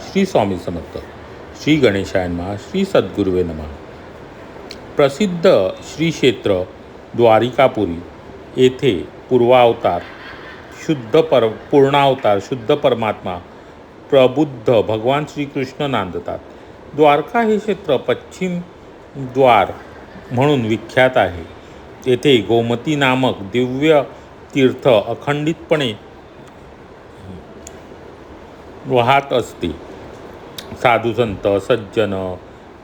श्री स्वामी समर्थ, श्री गणेशाय नमः, श्री सद्गुरुवे नमः. प्रसिद्ध श्री क्षेत्र द्वारिकापुरी येथे पूर्वावतार पूर्णावतार शुद्ध परमात्मा प्रबुद्ध भगवान श्रीकृष्ण नांदतात. द्वारका हे क्षेत्र पश्चिम द्वार म्हणून विख्यात आहे. येथे गोमती नामक दिव्य तीर्थ अखंडितपणे वाहत असते. साधू संत सज्जन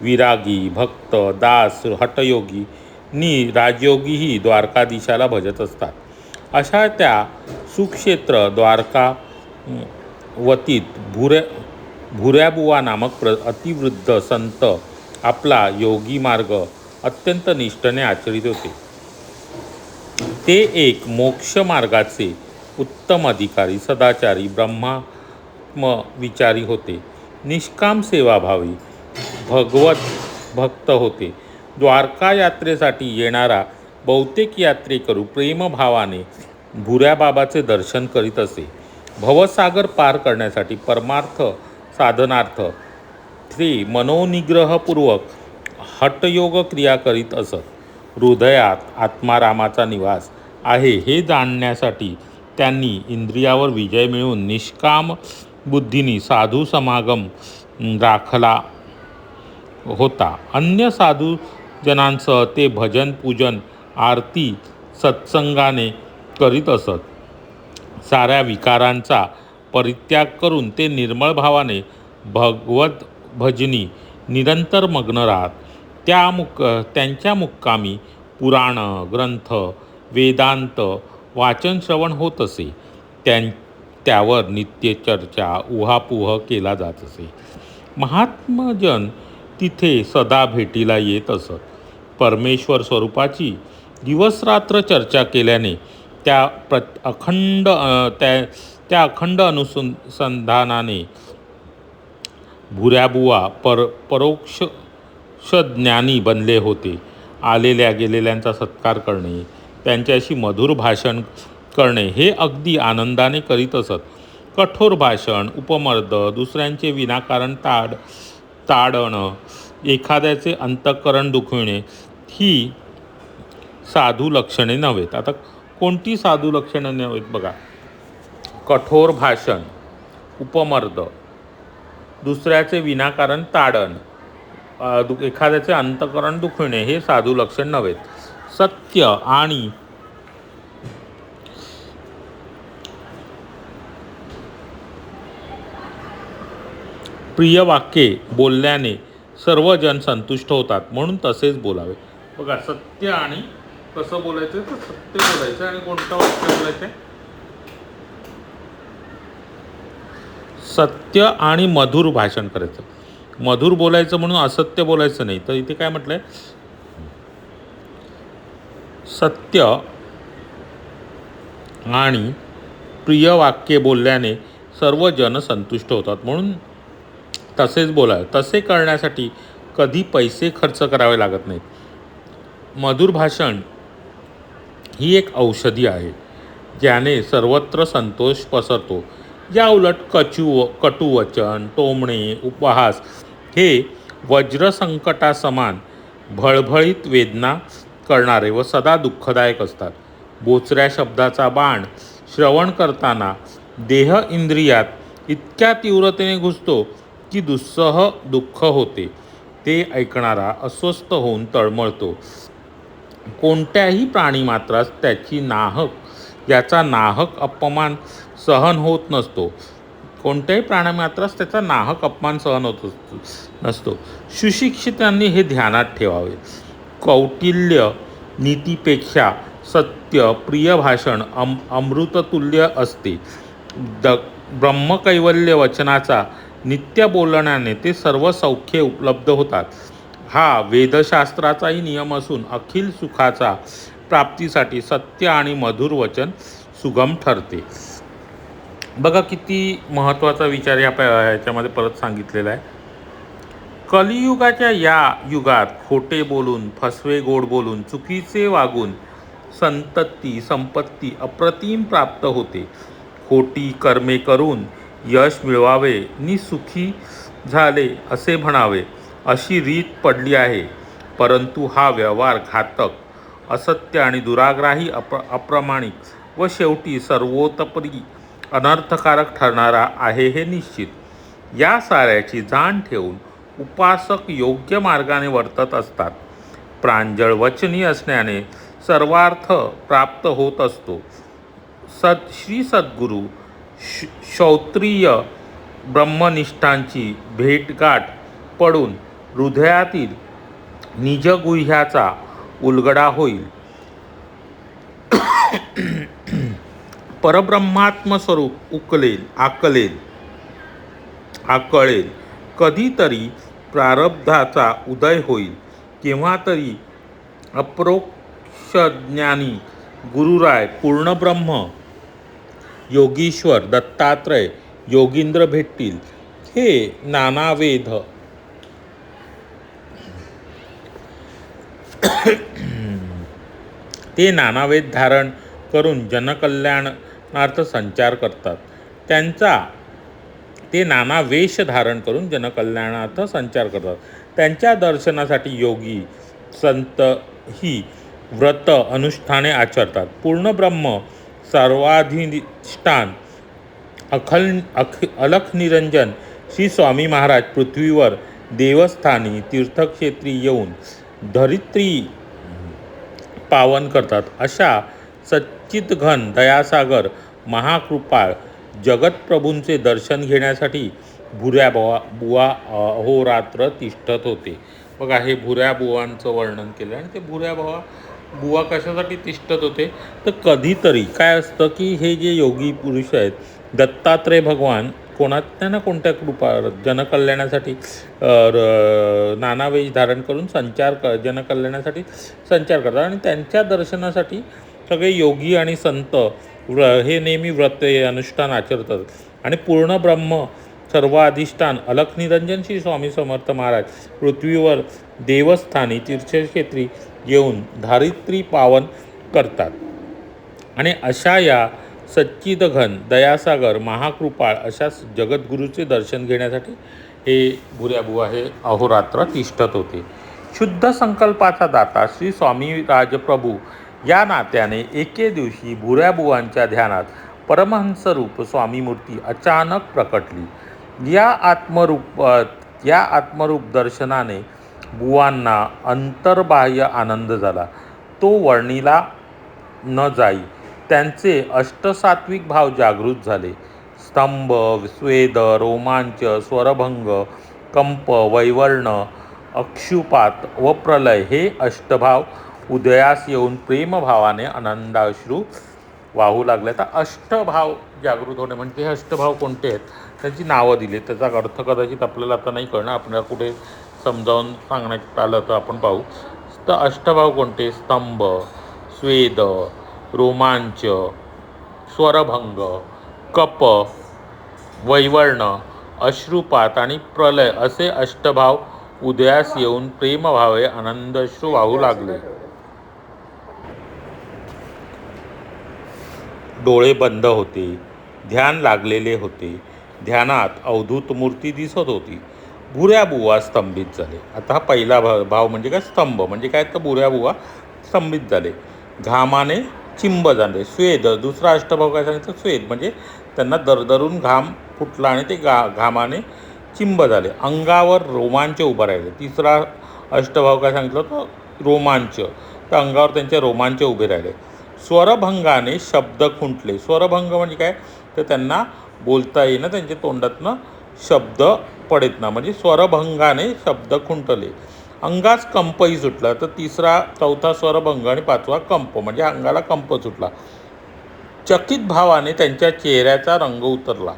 विरागी भक्त दास हठयोगी राजयोगीही द्वारकाधीशाला भजत असतात. अशा त्या सुक्षेत्र द्वारकावतीत भुऱ्याबुवा नामक अतिवृद्ध संत आपला योगी मार्ग अत्यंत निष्ठेने आचरित होते. ते एक मोक्ष मार्गाचे उत्तम अधिकारी सदाचारी ब्रह्मविचारी होते. निष्काम सेवाभावी भगवत भक्त होते. द्वारका यात्रेसाठी येणारा बहुतेक यात्रेकरू प्रेमभावाने भुऱ्याबाबाचे दर्शन करीत असे. भवसागर पार करण्यासाठी परमार्थ साधनार्थ ते मनोनिग्रहपूर्वक हठयोग क्रिया करीत असत. हृदयात आत्मारामाचा निवास आहे हे जाणण्यासाठी त्यांनी इंद्रियावर विजय मिळवून निष्काम बुद्धीने साधू समागम राखला होता. अन्य साधूजनांसह ते भजन पूजन आरती सत्संगाने करीत असत. साऱ्या विकारांचा परित्याग करून ते निर्मळ भावाने भगवत भजनी निरंतर मग्न राहत. त्यांच्या मुक्कामी पुराण ग्रंथ वेदांत वाचन श्रवण होत असे. त्यावर नित्य चर्चा उहापोह केला जात असे. महात्मजन तिथे सदा भेटीला येत असत. परमेश्वर स्वरूपाची दिवसरात्र चर्चा केल्याने त्या अखंड अनुसंधानाने भुऱ्याबुवा परोक्ष ज्ञानी बनले होते. आलेल्या गेलेल्यांचा सत्कार करणे त्यांच्याशी मधुर भाषण करणे हे अगदी आनंदाने करीत असत. कठोर भाषण उपमर्द दुसऱ्यांचे विनाकारण ताडणं एखाद्याचे अंतःकरण दुखविणे ही साधू लक्षणे नव्हेत. आता कोणती साधू लक्षणे नव्हेत बघा. कठोर भाषण उपमर्द दुसऱ्याचे विनाकारण ताडण एखाद्याचे अंतःकरण दुखविणे हे साधू लक्षण नव्हेत. सत्य आणि प्रिय वाक्ये बोलल्याने सर्वजण संतुष्ट होतात म्हणून तसेच बोलावे. बघा सत्य आणि कसं बोलायचं तर सत्य बोलायचं आणि कोणतं वाक्य बोलायचं सत्य आणि मधुर भाषण करायचं. मधुर बोलायचं म्हणून असत्य बोलायचं नाही. तर इथे काय म्हटलंय सत्य आणि प्रिय वाक्ये बोलल्याने सर्व जन संतुष्ट होतात म्हणून तसेच बोलावे. तसे करण्यासाठी कधी पैसे खर्च करावे लागत नाहीत. मधुर भाषण ही एक औषधी आहे ज्याने सर्वत्र संतोष पसरतो. या उलट कटुवचन टोमणे उपहास हे वज्रसंकटासमान भळभळीत वेदना करणारे व सदा दुःखदायक असतात. बोचऱ्या शब्दाचा बाण श्रवण करताना देह इंद्रियात इतक्या तीव्रतेने घुसतो की दुस्सह दुःख होते. ते ऐकणारा अस्वस्थ होऊन तळमळतो. कोणत्याही प्राणीमात्रास याचा नाहक अपमान सहन होत नसतो. कोणत्याही प्राणीमात्रास त्याचा नाहक अपमान सहन होत नसतो. सुशिक्षितांनी हे ध्यानात ठेवावे. कौटिल्य नीतीपेक्षा सत्य प्रिय भाषण अमृततुल्य असते. ब्रह्मकैवल्य वचनाचा नित्य बोलण्याने ते सर्व सौख्ये उपलब्ध होतात. हा वेदशास्त्राचाही नियम असून अखिल सुखाचा प्राप्तीसाठी सत्य आणि मधुर वचन सुगम ठरते. बघा किती महत्त्वाचा विचार याच्यामध्ये परत सांगितलेला आहे. कलियुगाच्या या युगात खोटे बोलून फसवे गोड बोलून चुकीचे वागून संपत्ती अप्रतिम प्राप्त होते. खोटी कर्मे करून यश मिळवावे नि सुखी झाले असे म्हणावे अशी रीत पडली आहे. परंतु हा व्यवहार घातक, असत्य आणि दुराग्राही, अप्रामाणिक व शेवटी सर्वतोपरी अनर्थकारक ठरणारा आहे हे निश्चित. या साऱ्याची जाण ठेवून उपासक योग्य मार्गाने वर्तत असतात. प्रांजळ वचनी असण्याने सर्वार्थ प्राप्त होत असतो. श्री सद्गुरू श्रोत्रिय ब्रह्मनिष्ठांची भेटगाठ पडून हृदयातील निजगुह्याचा उलगडा होईल. परब्रह्मात्मस्वरूप आकळेल. कधीतरी प्रारब्धाचा उदय होईल. केव्हा तरी अप्रोक्षज्ञानी गुरुराय, पूर्णब्रह्म, योगीश्वर, दत्तात्रय, योगींद्र भेटतील. हे नानावेद ते नानावेद धारण करून जनकल्याणार्थ संचार करतात. ते नाना वेश धारण करून जनकल्याणार्थ संचार करतात. त्यांच्या दर्शनासाठी योगी संत ही व्रत अनुष्ठाने आचरतात. पूर्णब्रह्म, सर्वाधिष्ठान, अलख निरंजन श्री स्वामी महाराज पृथ्वीवर देवस्थानी तीर्थक्षेत्री येऊन धरित्री पावन करतात. अशा सच्चिदघन दयासागर महाकृपाळ जगतप्रभूंचे दर्शन घेण्यासाठी भुऱ्या बुवा अहोरात्र तिष्ठत होते. बघा, हे भुऱ्या बुवांचं वर्णन केलं. आणि ते भुऱ्या बुवा कशासाठी तिष्ठत होते तर कधीतरी काय असतं की हे जे योगी पुरुष आहेत, दत्तात्रय भगवान त्यांना कोणत्या कृपा जनकल्याणासाठी नानावेश धारण करून जनकल्याणासाठी संचार करतात. आणि त्यांच्या दर्शनासाठी सगळे योगी आणि संत हे नेहमी व्रत अनुष्ठान आचरतात. आणि पूर्ण ब्रह्म, सर्वाधिष्ठान, अलख निरंजन श्री स्वामी समर्थ महाराज पृथ्वीवर देवस्थानी तीर्थक्षेत्री येऊन धारित्री पावन करतात. आणि अशा या सच्चिदघन दयासागर महाकृपाळ अशा जगद्गुरूचे दर्शन घेण्यासाठी हे भुऱ्याबुवा हे अहोरात्र तिष्ठत होते. शुद्ध संकल्पाचा दाता श्री स्वामी राजप्रभू या नात्याने एके दिवशी भुऱ्याबुवांच्या ध्यानात परमहंसरूप स्वामीमूर्ती अचानक प्रकटली. या आत्मरूप दर्शनाने बुवांना अंतर्बाह्य आनंद झाला. तो वर्णिला न जाई. त्यांचे अष्टसात्विक भाव जागृत झाले. स्तंभ, स्वेद, रोमांच, स्वरभंग, कंप, वैवर्ण, अक्षुपात व प्रलय हे अष्टभाव उदयास येऊन प्रेमभावाने आनंदाश्रू वाहू लागले. आता अष्टभाव जागृत होणे म्हणजे हे अष्टभाव कोणते आहेत त्याची नावं दिली. त्याचा अर्थ कदाचित आपल्याला आता नाही कळणार. आपल्याला कुठे समजावून सांगण्यात आलं तर आपण पाहू. तर अष्टभाव कोणते? स्तंभ, स्वेद, रोमांच, स्वरभंग, कप, वैवर्ण, अश्रुपात आणि प्रलय असे अष्टभाव उदयास येऊन प्रेमभावे आनंदाश्रू वाहू लागले. डोळे बंद होते. ध्यान लागलेले होते. ध्यानात अवधूत मूर्ती दिसत होती. भुऱ्याबुवा स्तंभित झाले. आता हा पहिला भाव म्हणजे काय? स्तंभ म्हणजे काय? तर भुऱ्याबुवा स्तंभित झाले. घामाने चिंब झाले. स्वेद, दुसरा अष्टभाव काय सांगितलं? स्वेद म्हणजे त्यांना दरदरून घाम फुटला आणि ते घामाने चिंब झाले. अंगावर रोमांच उभं राहिले. तिसरा अष्टभाव काय सांगितलं? तर रोमांच. तर अंगावर त्यांचे रोमांच उभे राहिले. स्वरभंगाने शब्द खुंटले. स्वरभंग म्हणजे काय? तर त्यांना बोलता येईना, त्यांच्या तोंडातनं शब्द पडेत ना, म्हणजे स्वरभंगाने शब्द खुंटले. अंगास कंपही सुटला. तर चौथा स्वरभंग आणि पाचवा कंप म्हणजे अंगाला कंप सुटला. चकित भावाने त्यांच्या चेहऱ्याचा रंग उतरला.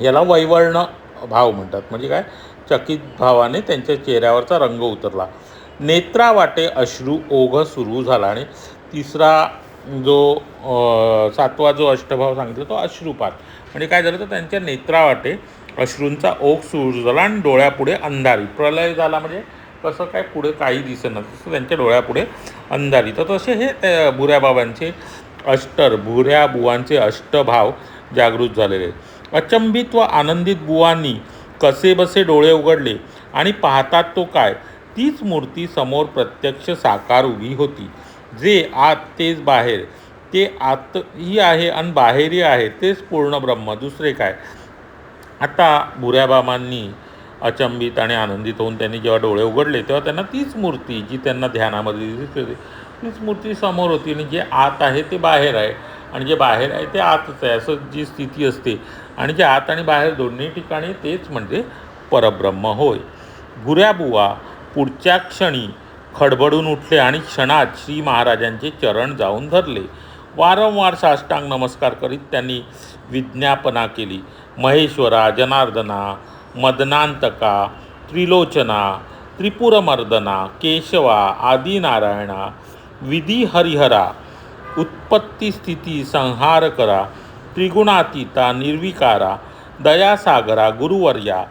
याला वैवर्ण भाव म्हणतात. म्हणजे काय? चकित भावाने त्यांच्या चेहऱ्यावरचा रंग उतरला. नेत्रावाटे अश्रू ओघ सुरू झाला. आणि सातवा जो अष्टभाव सांगितला तो अश्रुपात म्हणजे काय झालं? तर त्यांच्या नेत्रावाटे अश्रूंचा ओघ सुरू झाला आणि डोळ्यापुढे अंधारी. प्रलय झाला म्हणजे कसं काय? पुढे काही दिसेना, तसं त्यांच्या डोळ्यापुढे अंधारी. तर तसे हे भुऱ्याबुवांचे अष्टभाव जागृत झालेले. अचंबित व आनंदित बुवांनी कसेबसे डोळे उघडले आणि पाहतात तो काय, तीच मूर्ती समोर प्रत्यक्ष साकार उभी होती. जे आत तेच बाहेर, ते आतही आहे आणि बाहेरही आहे, तेच पूर्ण ब्रह्म, दुसरे काय. आता भुऱ्याबाबांनी अचंबित आणि आनंदित होऊन त्यांनी जेव्हा डोळे उघडले तेव्हा त्यांना तीच मूर्ती जी त्यांना ध्यानामध्ये दिसत होती तीच मूर्ती समोर होती. आणि जे आत आहे ते बाहेर आहे आणि जे बाहेर आहे ते आतच आहे, असं जी स्थिती असते. आणि जे आत आणि बाहेर दोन्ही ठिकाणी तेच म्हणजे परब्रह्म होय. भुऱ्याबुवा पुढच्या क्षणी खडबडून उठले आणि क्षणात श्री महाराजांचे चरण जाऊन धरले. वारंवार साष्टांग नमस्कार करीत त्यांनी विज्ञापना केली. महेश्वरा, जनार्दना, मदनांतका, त्रिलोचना, त्रिपुरमर्दना, केशवा, आदिनारायणा, विधी हरिहरा, उत्पत्ती स्थिती संहार करा, त्रिगुणातीता, निर्विकारा, दयासागरा, गुरुवर्या,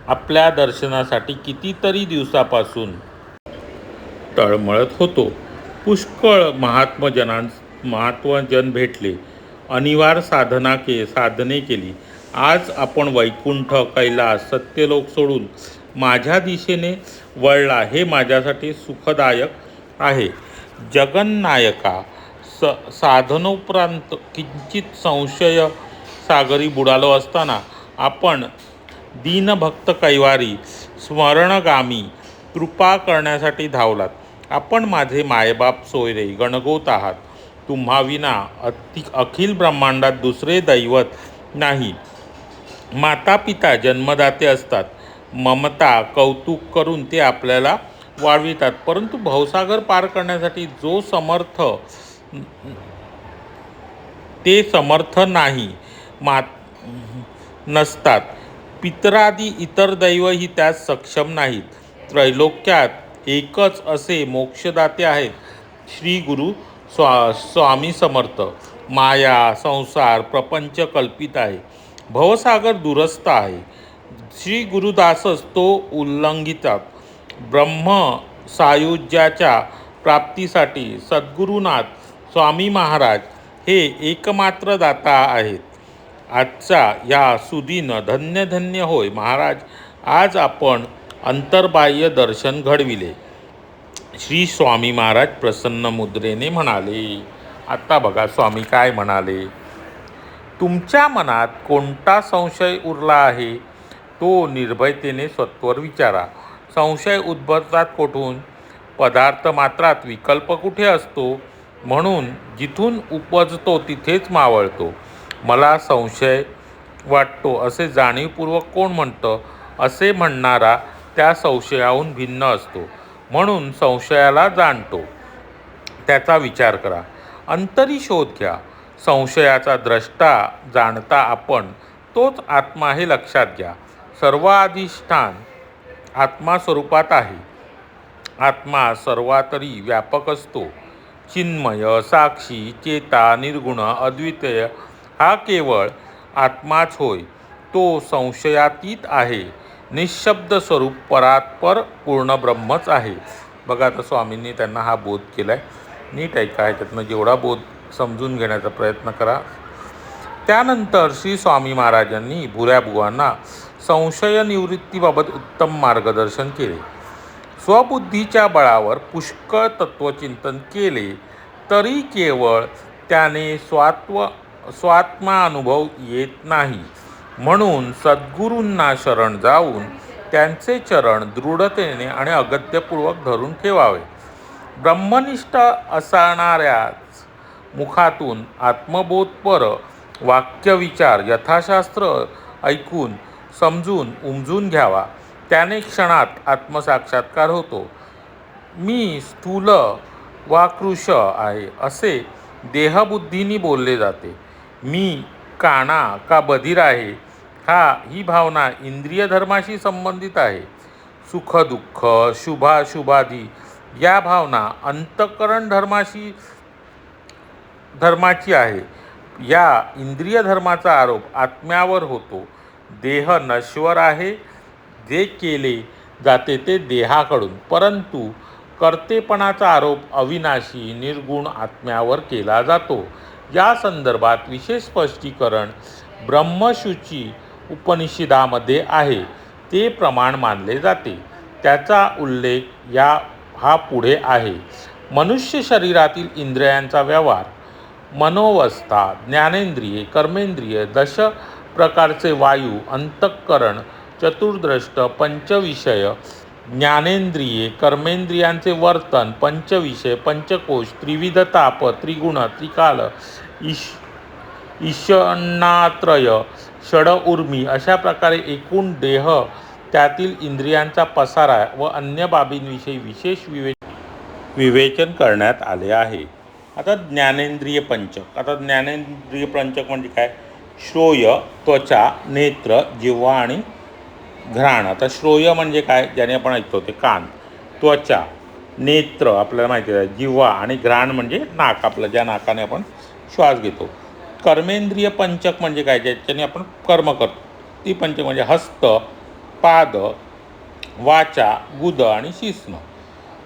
आपल्या दर्शनासाठी कितीतरी दिवसापासून तळमळत होतो. पुष्कळ महात्मजन भेटले, अनिवार्य साधने केली. आज आपण वैकुंठ, कैलास, सत्यलोक सोडून माझ्या दिशेने वळला, हे माझ्यासाठी सुखदायक आहे. जगन्नायका, साधनोपरांत किंचित संशय सागरी बुडालो असताना आपण दीनभक्त कैवारी स्मरणगामी कृपा करण्यासाठी धावलात. आपण माझे मायबाप सोयरे गणगोत आहात. तुम्हा विना अखिल ब्रह्मांडात दुसरे दैवत नाही. माता पिता जन्मदाते असतात. ममता कौतुक करून ते आपल्याला वाढवितात, परंतु भवसागर पार करण्यासाठी जो समर्थ ते समर्थ नाही नसतात. पितरादी इतर दैवही त्यास सक्षम नाहीत. त्रैलोक्यात एकच असे मोक्षदाते आहेत, श्री गुरु स्वामी समर्थ. माया संसार प्रपंच कल्पित आहे, भवसागर दुरस्थ आहे. श्री गुरुदासच तो उल्लंघितात. ब्रह्म सायुज्याच्या प्राप्तीसाठी सद्गुरुनाथ स्वामी महाराज हे एकमात्र दाता आहेत. आजचा या सुदिन धन्य धन्य होय महाराज. आज आपण अंतर्बाह्य दर्शन घडविले. श्री स्वामी महाराज प्रसन्न मुद्रेने म्हणाले. आता बघा स्वामी काय म्हणाले. तुमच्या मनात कोणता संशय उरला आहे तो निर्भयतेने स्वतःवर विचारा. संशय उद्भवतात कोठून? पदार्थ मात्रात विकल्प कुठे असतो, म्हणून जिथून उपजतो तिथेच मावळतो. मला संशय वाटतो असे जाणीवपूर्वक कोण म्हणतं? असे म्हणणारा त्या संशयाहून भिन्न असतो, म्हणून संशयाला जाणतो. त्याचा विचार करा, अंतरी शोध घ्या. संशयाचा द्रष्टा जाणता आपण तोच आत्मा हे लक्षात घ्या. सर्व अधिष्ठान आत्मा स्वरूपात आहे. आत्मा सर्वातरी व्यापक असतो. चिन्मय, साक्षी, चेता, निर्गुण, अद्वितीय हा केवळ आत्माच होय. तो संशयातीत आहे. निःशब्द स्वरूप परात्पर पूर्ण ब्रह्मच आहे. बघा, आता स्वामींनी त्यांना हा बोध केला आहे. नीट ऐका, ह्याच्यातनं जेवढा बोध समजून घेण्याचा प्रयत्न करा. त्यानंतर श्री स्वामी महाराजांनी भुऱ्याबुवांना संशय निवृत्तीबाबत उत्तम मार्गदर्शन केले. स्वबुद्धीच्या बळावर पुष्कळ तत्त्वचिंतन केले तरी केवळ त्याने स्वात्मानुभव येत नाही. म्हणून सद्गुरूंना शरण जाऊन त्यांचे चरण दृढतेने आणि अगत्यपूर्वक धरून ठेवावे. ब्रह्मनिष्ठ असणाऱ्याच मुखातून आत्मबोधपर वाक्यविचार यथाशास्त्र ऐकून समजून उमजून घ्यावा. त्याने क्षणात आत्मसाक्षात्कार होतो. मी स्थूल वा कृश आहे असे देहबुद्धीनी बोलले जाते. मी काणा का बधीर आहे ही भावना इंद्रिय धर्माशी संबंधित आहे. सुख दुःख शुभाशुभादी या भावना अंतःकरण धर्माची आहे. या इंद्रिय धर्माचा आरोप आत्म्यावर होतो. देह नश्वर आहे. जे केले जाते ते देहाकडून, परंतु कर्तेपणाचा आरोप अविनाशी निर्गुण आत्म्यावर केला जातो. या संदर्भात विशेष स्पष्टीकरण ब्रह्मसूची उपनिषदामध्ये आहे ते प्रमाण मानले जाते. त्याचा उल्लेख हा पुढे आहे. मनुष्य शरीरातील इंद्रियांचा व्यवहार, मनोवस्था, ज्ञानेंद्रिये, कर्मेंद्रिये, दश प्रकारचे वायू, अंतःकरण, चतुर्दृष्ट, पंचविषय, ज्ञानेंद्रिये, कर्मेंद्रियांचे वर्तन, पंचविषय, पंचकोश, त्रिविध ताप, त्रिगुण, त्रिकाल, ईशनात्रय, षड उर्मी अशा प्रकारे एकूण देह, त्यातील इंद्रियांचा पसारा व अन्य बाबींविषयी विशेष विवेचन करण्यात आले आहे. आता ज्ञानेंद्रिय पंचक. आता ज्ञानेंद्रिय पंचक म्हणजे काय? श्रोय, त्वचा, नेत्र, जिव्हा आणि घ्राण. आता श्रोय म्हणजे काय? ज्याने आपण ऐकतो ते कान. त्वचा, नेत्र आपल्याला माहिती आहे, जिव्हा आणि घ्राण म्हणजे नाक, आपलं ज्या नाकाने आपण श्वास घेतो. कर्मेंद्रिय पंचक म्हणजे काय? ज्याच्याने आपण कर्म करतो ती पंचक म्हणजे हस्त, पाद, वाचा, गुद आणि शिस्न.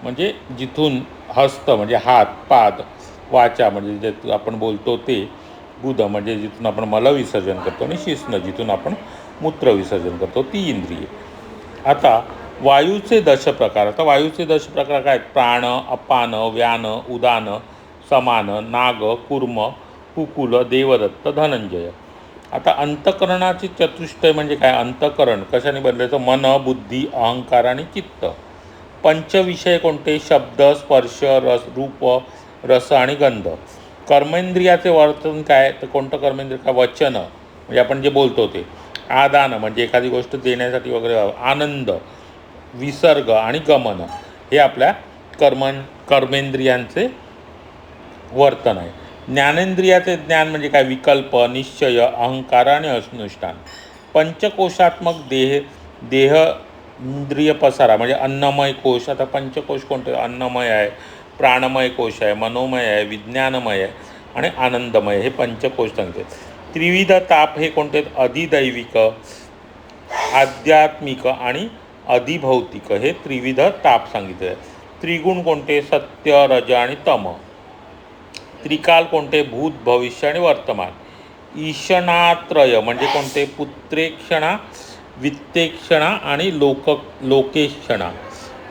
म्हणजे जिथून हस्त म्हणजे हात, पाद, वाचा म्हणजे जे आपण बोलतो ते, गुद म्हणजे जिथून आपण मलविसर्जन करतो आणि शिस्न जिथून आपण मूत्र विसर्जन करतो, ती इंद्रिये. आता वायूचे दश प्रकार. आता वायूचे दश प्रकार काय आहेत? प्राण, अपान, व्यान, उदान, समान, नाग, कूर्म, कुकुल, देवदत्त, धनंजय. आता अंतःकरणाची चतुष्टय म्हणजे काय? अंतःकरण कशाने बनल्याचं? मन, बुद्धी, अहंकार आणि चित्त. पंचविषय कोणते? शब्द, स्पर्श, रूप, रस आणि गंध. कर्मेंद्रियाचे वर्तन काय? तर कोणतं कर्मेंद्रिय? काय? वचन म्हणजे आपण जे बोलतो ते. आदान म्हणजे एखादी गोष्ट देण्यासाठी वगैरे. आनंद, विसर्ग आणि गमन हे आपल्या कर्मेंद्रियांचे वर्तन आहे. ज्ञानेंद्रियाचे ज्ञान म्हणजे काय? विकल्प, निश्चय, अहंकार आणि अनुष्ठान. पंचकोशात्मक देह इंद्रिय पसारा म्हणजे अन्नमय कोश. आता पंचकोश कोणते? अन्नमय आहे, प्राणमय कोश आहे, मनोमय आहे, विज्ञानमय आहे आणि आनंदमय, हे पंचकोश सांगते. त्रिविध ताप हे कोणते? अधिदैविक, आध्यात्मिक आणि अधिभौतिक, हे त्रिविध ताप सांगितले आहे. त्रिगुण कोणते? सत्य, रज आणि तम. त्रिकाल कोणते? भूत, भविष्य आणि वर्तमान. ईशनात्रय म्हणजे कोणते? पुत्रेक्षणा, वित्तेक्षणा आणि लोकेक्षणा.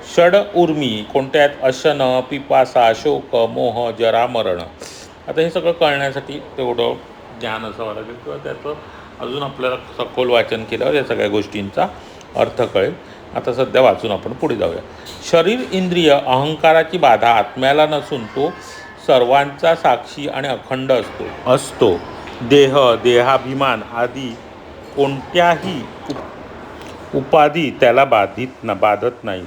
षड उर्मी कोणत्या आहेत? अशन, पिपासा, शोक, मोह, जरा, मरण. आता हे सगळं कळण्यासाठी तेवढं ज्ञान असावं लागेल किंवा त्याचं अजून आपल्याला सखोल वाचन केल्यावर या सगळ्या गोष्टींचा अर्थ कळेल. आता सध्या वाचून आपण पुढे जाऊया. शरीर इंद्रिय अहंकाराची बाधा आत्म्याला नसून तो सर्वांचा साक्षी आणि अखंड असतो. देहाभिमान आदी कोणत्याही उपाधी त्याला बाधत नाही.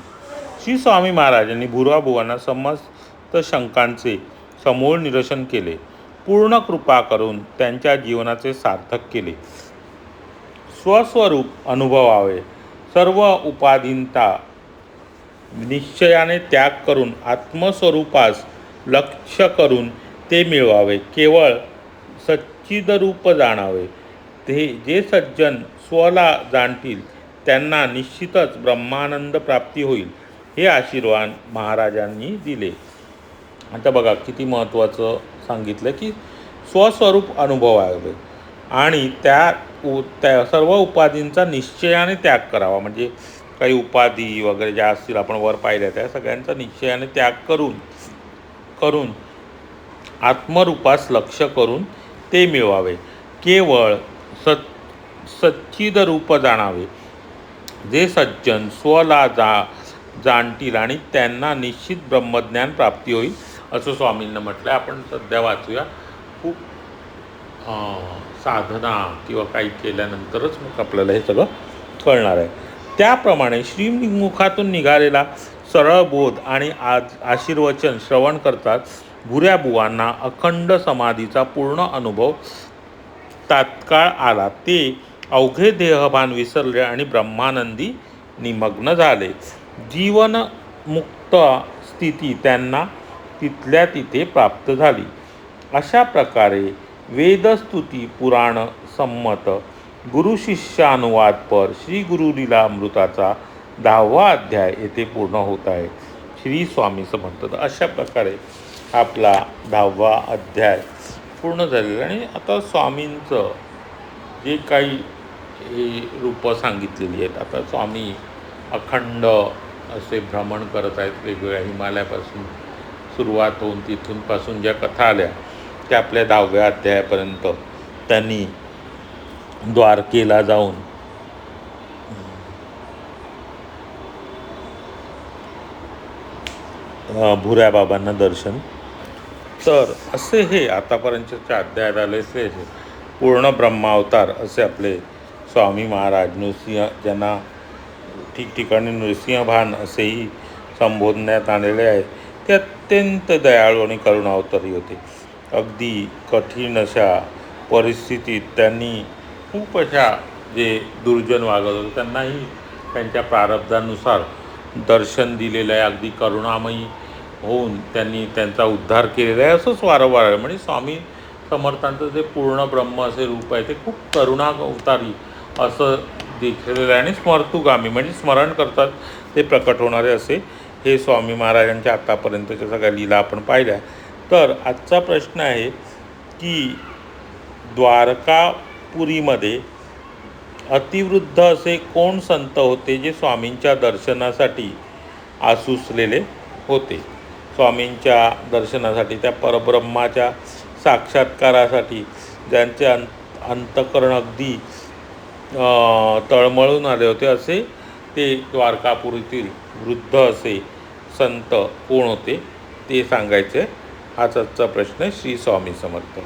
श्री स्वामी महाराजांनी भुराबुवांना समस्त शंकांचे समूळ निरसन केले. पूर्ण कृपा करून त्यांच्या जीवनाचे सार्थक केले. स्वस्वरूप अनुभवावे, सर्व उपाधींचा निश्चयाने त्याग करून आत्मस्वरूपास लक्ष्य करून ते मिळवावे. केवळ सच्चिदरूप जाणावे. ते जे सज्जन स्वला जाणतील त्यांना निश्चितच ब्रह्मानंद प्राप्ती होईल, हे आशीर्वाद महाराजांनी दिले. आता बघा किती महत्त्वाचं सांगितलं की स्वस्वरूप अनुभवावे आणि त्या सर्व उपाधींचा निश्चयाने त्याग करावा. म्हणजे काही उपाधी वगैरे ज्या असतील आपण वर पाहिल्या त्या सगळ्यांचा निश्चयाने त्याग करून आत्मरूपास लक्ष करून ते मिळवावे. केवळ सच्चिदरूप जाणावे. जे सज्जन स्वला जाणतील आणि त्यांना निश्चित ब्रह्मज्ञान प्राप्ती होईल, असं स्वामींना म्हटलं. आपण सध्या वाचूया. खूप साधना किंवा काही केल्यानंतरच मग आपल्याला हे सगळं कळणार आहे. त्याप्रमाणे श्रीमुखातून निघालेला सरळ बोध आणि आशीर्वचन श्रवण करतात भुऱ्याबुवांना अखंड समाधीचा पूर्ण अनुभव तात्काळ आला. ते अवघे देहभान विसरले आणि ब्रह्मानंदी निमग्न झाले. जीवनमुक्त स्थिती त्यांना तिथल्या तिथे प्राप्त झाली. अशा प्रकारे वेदस्तुती पुराण संमत गुरुशिष्यानुवादपर श्री गुरुलीलामृताचा 10वा अध्याय येथे पूर्ण होत आहे. श्री स्वामी समर्थ. अशा प्रकारे आपला 10वा अध्याय पूर्ण झालेला आणि आता स्वामींचं जे काही ही रूपं सांगितलेली आहेत. आता स्वामी अखंड असे भ्रमण करत आहेत वेगवेगळ्या हिमालयापासून सुरुवात होऊन तिथूनपासून ज्या कथा आल्या त्या आपल्या 10व्या अध्यायापर्यंत त्यांनी द्वारकेला जाऊन भुऱ्या बाबांना दर्शन. तर असे हे आतापर्यंतच्या अध्यायात आले ते पूर्ण ब्रह्मावतार असे आपले स्वामी महाराज नृसिंह, ज्यांना ठिकठिकाणी नृसिंहभान असेही संबोधण्यात आलेले आहे. ते अत्यंत दयाळू आणि करुणावतारी होते. अगदी कठीण अशा परिस्थितीत त्यांनी खूप अशा जे दुर्जन वागत होते त्यांनाही त्यांच्या प्रारब्धानुसार दर्शन दिलेलं आहे. अगदी करुणामयी होऊन त्यांनी त्यांचा उद्धार केलेला आहे असंच वारंवार आहे. म्हणजे स्वामी समर्थांचं जे पूर्ण ब्रह्म असे रूप आहे ते खूप करुणावतारी असं दिसलेलं आहे आणि स्मर्तुगामी म्हणजे स्मरण करतात ते प्रकट होणारे असे हे स्वामी महाराजांच्या आत्तापर्यंतच्या सगळ्या लीला आपण पाहिल्या. तर आजचा प्रश्न आहे की द्वारकापुरीमध्ये अतिवृद्ध असे कोण संत होते जे स्वामींच्या दर्शनासाठी आसुसलेले होते. स्वामींच्या दर्शनासाठी, त्या परब्रह्माच्या साक्षात्कारासाठी ज्यांचे अंतःकरण अगदी तळमळून आले होते असे ते द्वारकापुरीतील वृद्ध असे संत कोण होते ते सांगायचे. हाच आजचा प्रश्न आहे. श्री स्वामी समर्थ.